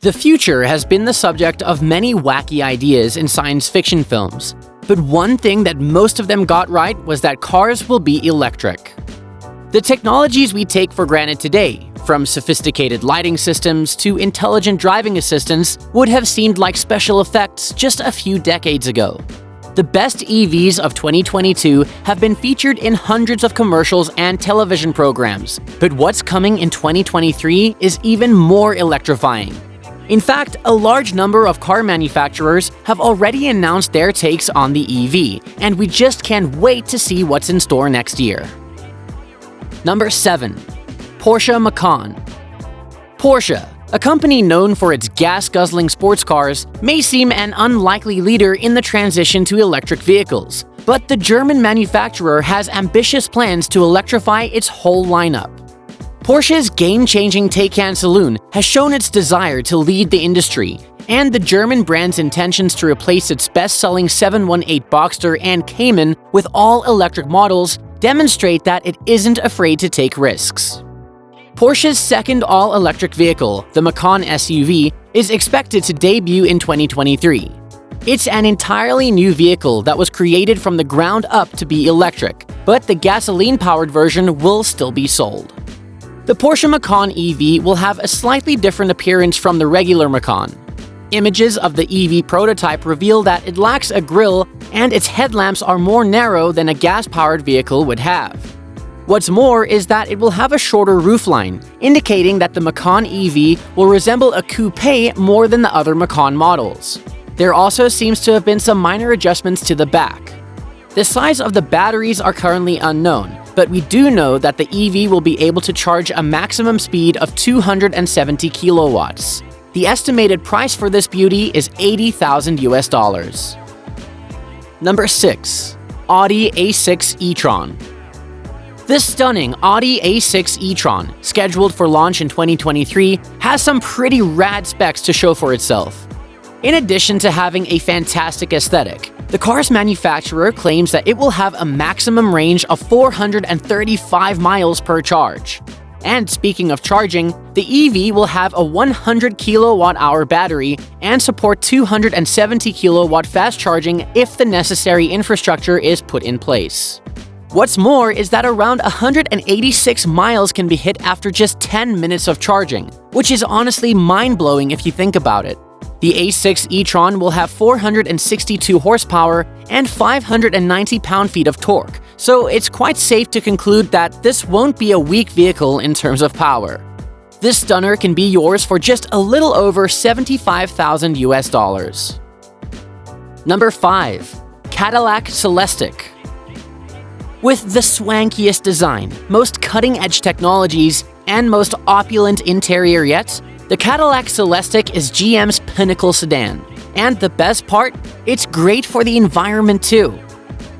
The future has been the subject of many wacky ideas in science fiction films, but one thing that most of them got right was that cars will be electric. The technologies we take for granted today, from sophisticated lighting systems to intelligent driving assistants, would have seemed like special effects just a few decades ago. The best EVs of 2022 have been featured in hundreds of commercials and television programs, but what's coming in 2023 is even more electrifying. In fact, a large number of car manufacturers have already announced their takes on the EV, and we just can't wait to see what's in store next year. Number 7. Porsche Macan. Porsche, a company known for its gas-guzzling sports cars, may seem an unlikely leader in the transition to electric vehicles, but the German manufacturer has ambitious plans to electrify its whole lineup. Porsche's game-changing Taycan Saloon has shown its desire to lead the industry, and the German brand's intentions to replace its best-selling 718 Boxster and Cayman with all-electric models demonstrate that it isn't afraid to take risks. Porsche's second all-electric vehicle, the Macan SUV, is expected to debut in 2023. It's an entirely new vehicle that was created from the ground up to be electric, but the gasoline-powered version will still be sold. The Porsche Macan EV will have a slightly different appearance from the regular Macan. Images of the EV prototype reveal that it lacks a grille and its headlamps are more narrow than a gas-powered vehicle would have. What's more is that it will have a shorter roofline, indicating that the Macan EV will resemble a coupe more than the other Macan models. There also seems to have been some minor adjustments to the back. The size of the batteries are currently unknown, but we do know that the EV will be able to charge a maximum speed of 270 kilowatts. The estimated price for this beauty is $80,000. Number 6. Audi A6 E-Tron. This stunning Audi A6 E-Tron, scheduled for launch in 2023, has some pretty rad specs to show for itself. In addition to having a fantastic aesthetic, the car's manufacturer claims that it will have a maximum range of 435 miles per charge. And speaking of charging, the EV will have a 100 kilowatt-hour battery and support 270 kilowatt fast charging if the necessary infrastructure is put in place. What's more is that around 186 miles can be hit after just 10 minutes of charging, which is honestly mind-blowing if you think about it. The A6 E-Tron will have 462 horsepower and 590 pound-feet of torque, so it's quite safe to conclude that this won't be a weak vehicle in terms of power. This stunner can be yours for just a little over $75,000. Number 5. Cadillac Celestial. With the swankiest design, most cutting-edge technologies, and most opulent interior yet, the Cadillac Celestiq is GM's pinnacle sedan. And the best part? It's great for the environment too.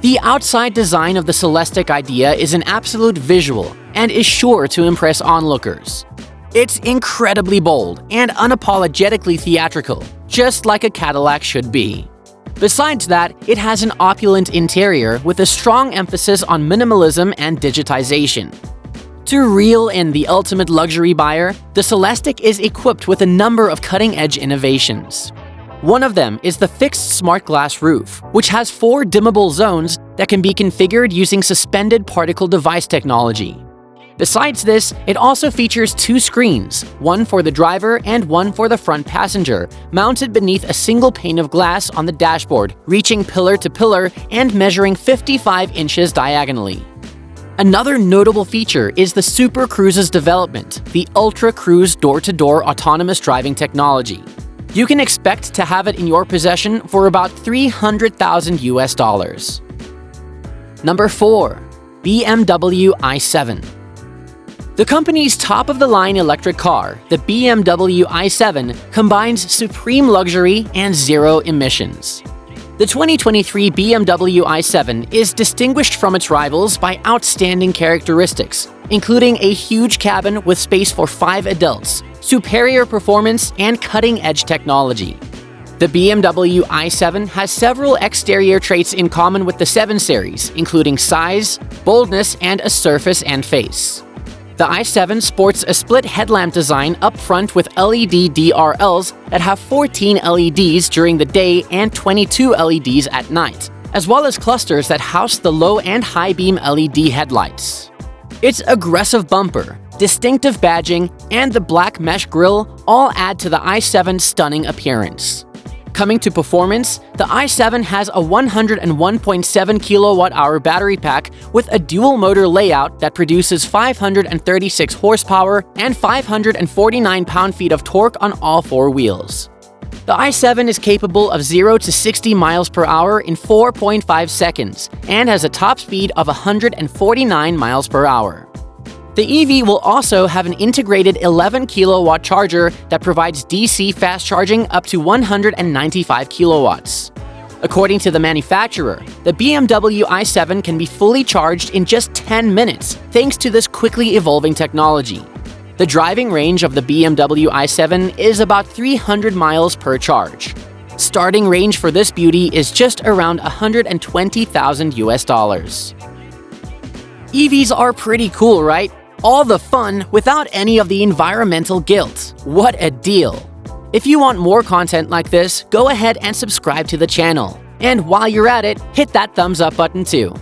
The outside design of the Celestiq idea is an absolute visual and is sure to impress onlookers. It's incredibly bold and unapologetically theatrical, just like a Cadillac should be. Besides that, it has an opulent interior with a strong emphasis on minimalism and digitization. To reel in the ultimate luxury buyer, the Celestiq is equipped with a number of cutting-edge innovations. One of them is the fixed smart glass roof, which has 4 dimmable zones that can be configured using suspended particle device technology. Besides this, it also features 2 screens, one for the driver and one for the front passenger, mounted beneath a single pane of glass on the dashboard, reaching pillar to pillar and measuring 55 inches diagonally. Another notable feature is the Super Cruise's development, the Ultra Cruise door-to-door autonomous driving technology. You can expect to have it in your possession for about $300,000. Number 4. BMW i7. The company's top-of-the-line electric car, the BMW i7, combines supreme luxury and zero emissions. The 2023 BMW i7 is distinguished from its rivals by outstanding characteristics, including a huge cabin with space for 5 adults, superior performance, and cutting-edge technology. The BMW i7 has several exterior traits in common with the 7 Series, including size, boldness, and a surface and face. The i7 sports a split headlamp design up front with LED DRLs that have 14 LEDs during the day and 22 LEDs at night, as well as clusters that house the low and high beam LED headlights. Its aggressive bumper, distinctive badging, and the black mesh grille all add to the i7's stunning appearance. Coming to performance, the i7 has a 101.7 kWh battery pack with a dual-motor layout that produces 536 horsepower and 549 pound-feet of torque on all four wheels. The i7 is capable of 0 to 60 miles per hour in 4.5 seconds and has a top speed of 149 miles per hour. The EV will also have an integrated 11 kilowatt charger that provides DC fast charging up to 195 kilowatts. According to the manufacturer, the BMW i7 can be fully charged in just 10 minutes thanks to this quickly evolving technology. The driving range of the BMW i7 is about 300 miles per charge. Starting range for this beauty is just around $120,000 US. EVs are pretty cool, right? All the fun without any of the environmental guilt. What a deal! If you want more content like this, go ahead and subscribe to the channel. And while you're at it, hit that thumbs up button too.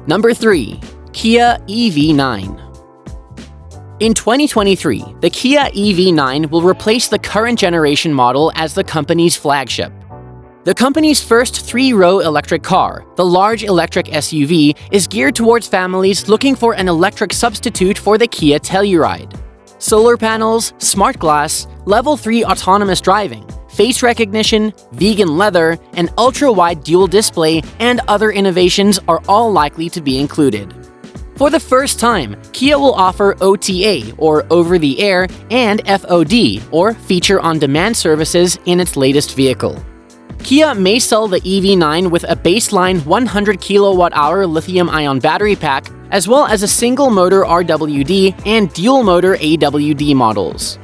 Number 3. Kia EV9. In 2023, the Kia EV9 will replace the current generation model as the company's flagship. The company's first three-row electric car, the large electric SUV, is geared towards families looking for an electric substitute for the Kia Telluride. Solar panels, smart glass, level 3 autonomous driving, face recognition, vegan leather, an ultra-wide dual display, and other innovations are all likely to be included. For the first time, Kia will offer OTA, or over-the-air, and FOD, or feature-on-demand services in its latest vehicle. Kia may sell the EV9 with a baseline 100 kWh lithium-ion battery pack, as well as a single-motor RWD and dual-motor AWD models.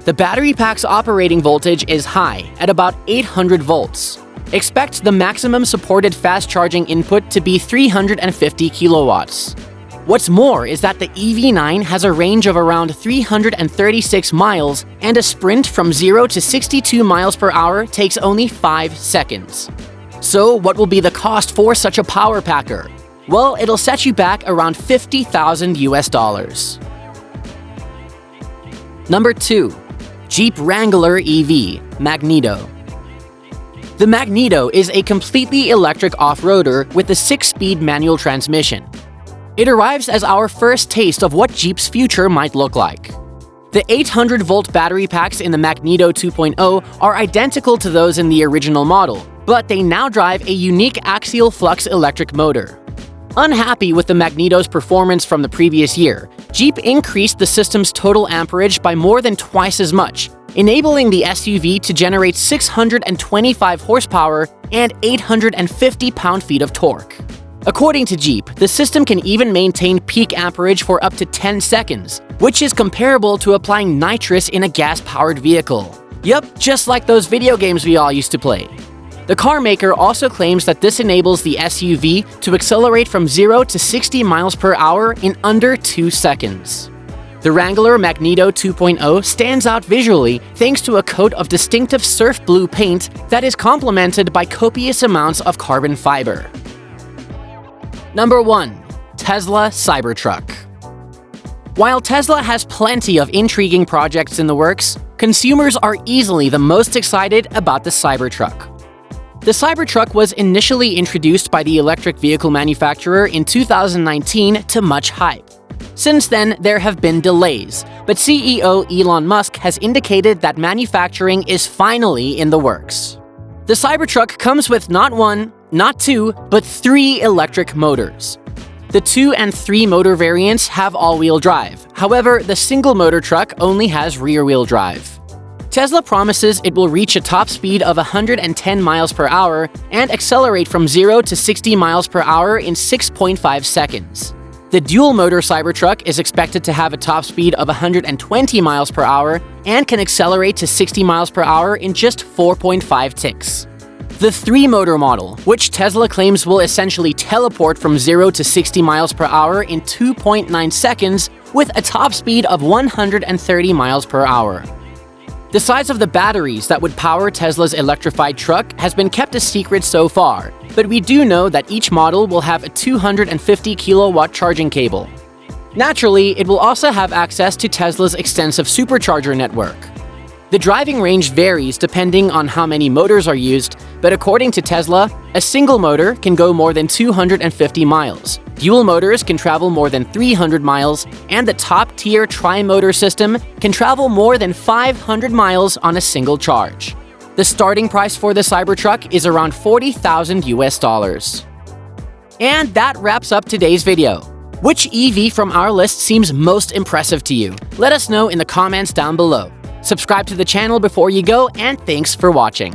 The battery pack's operating voltage is high, at about 800 volts. Expect the maximum supported fast charging input to be 350 kilowatts. What's more is that the EV9 has a range of around 336 miles, and a sprint from 0 to 62 miles per hour takes only 5 seconds. So what will be the cost for such a power packer? Well, it'll set you back around $50,000 US. Number 2. Jeep Wrangler EV, Magneto. The Magneto is a completely electric off-roader with a 6-speed manual transmission. It arrives as our first taste of what Jeep's future might look like. The 800-volt battery packs in the Magneto 2.0 are identical to those in the original model, but they now drive a unique axial flux electric motor. Unhappy with the Magneto's performance from the previous year, Jeep increased the system's total amperage by more than twice as much, enabling the SUV to generate 625 horsepower and 850 pound-feet of torque. According to Jeep, the system can even maintain peak amperage for up to 10 seconds, which is comparable to applying nitrous in a gas-powered vehicle. Yup, just like those video games we all used to play. The car maker also claims that this enables the SUV to accelerate from 0 to 60 miles per hour in under 2 seconds. The Wrangler Magneto 2.0 stands out visually thanks to a coat of distinctive surf blue paint that is complemented by copious amounts of carbon fiber. Number 1. Tesla Cybertruck. While Tesla has plenty of intriguing projects in the works, consumers are easily the most excited about the Cybertruck. The Cybertruck was initially introduced by the electric vehicle manufacturer in 2019 to much hype. Since then, there have been delays, but CEO Elon Musk has indicated that manufacturing is finally in the works. The Cybertruck comes with not one, not two, but 3 electric motors. The 2 and 3 motor variants have all-wheel drive. However, the single-motor truck only has rear-wheel drive. Tesla promises it will reach a top speed of 110 miles per hour and accelerate from 0 to 60 miles per hour in 6.5 seconds. The dual-motor Cybertruck is expected to have a top speed of 120 miles per hour and can accelerate to 60 miles per hour in just 4.5 ticks. The 3-motor model, which Tesla claims will essentially teleport from 0 to 60 miles per hour in 2.9 seconds with a top speed of 130 miles per hour. The size of the batteries that would power Tesla's electrified truck has been kept a secret so far, but we do know that each model will have a 250 kilowatt charging cable. Naturally, it will also have access to Tesla's extensive supercharger network. The driving range varies depending on how many motors are used, but according to Tesla, a single motor can go more than 250 miles, dual motors can travel more than 300 miles, and the top-tier tri-motor system can travel more than 500 miles on a single charge. The starting price for the Cybertruck is around $40,000 US. And that wraps up today's video. Which EV from our list seems most impressive to you? Let us know in the comments down below. Subscribe to the channel before you go, and thanks for watching.